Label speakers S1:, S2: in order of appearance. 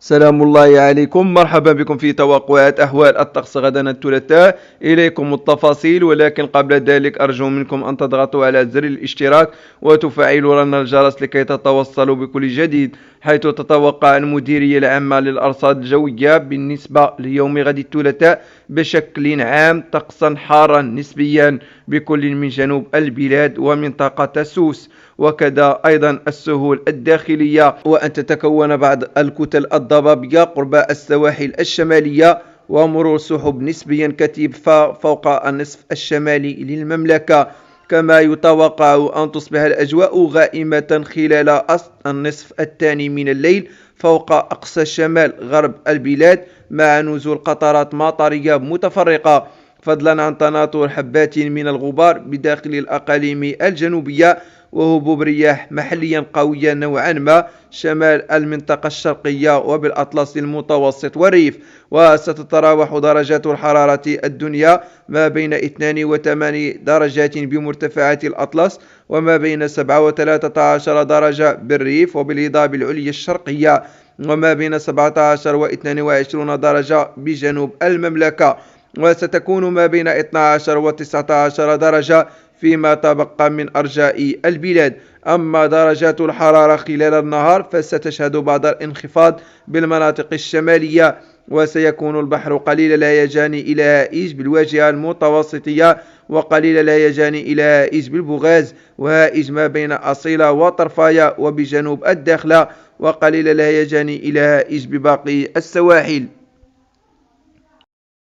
S1: سلام الله عليكم، مرحبا بكم في توقعات أحوال الطقس غدا الثلاثاء. إليكم التفاصيل، ولكن قبل ذلك أرجو منكم أن تضغطوا على زر الاشتراك وتفعلوا لنا الجرس لكي تتوصلوا بكل جديد. حيث تتوقع المديرية العامة للأرصاد الجوية بالنسبة ليوم غد الثلاثاء بشكل عام طقسا حارا نسبيا بكل من جنوب البلاد ومنطقة سوس، وكذا أيضا السهول الداخلية، وأن تتكون بعض الكتل الضبابية قرب السواحل الشمالية، ومرور سحب نسبيا كثيفة فوق النصف الشمالي للمملكة. كما يتوقع أن تصبح الأجواء غائمة خلال النصف الثاني من الليل فوق أقصى شمال غرب البلاد، مع نزول قطرات مطرية متفرقة، فضلا عن تناثر حبات من الغبار بداخل الأقاليم الجنوبية، وهبوب رياح محليا قوية نوعا ما شمال المنطقة الشرقية وبالأطلس المتوسط والريف. وستتراوح درجات الحرارة الدنيا ما بين 82 درجات بمرتفعات الأطلس، وما بين 7 و13 درجة بالريف وبالهضاب العليا الشرقية، وما بين 17 و 22 درجة بجنوب المملكة، وستكون ما بين 12 و 19 درجة فيما تبقى من أرجاء البلاد. أما درجات الحرارة خلال النهار فستشهد بعض الانخفاض بالمناطق الشمالية، وسيكون البحر قليل الهيجان إلى هائج بالواجهة المتوسطية، وقليل الهيجان إلى هائج بالبوغاز، وهائج ما بين أصيلة وطرفايا وبجنوب الداخلة، وقليل الهيجان إلى هائج بباقي السواحل.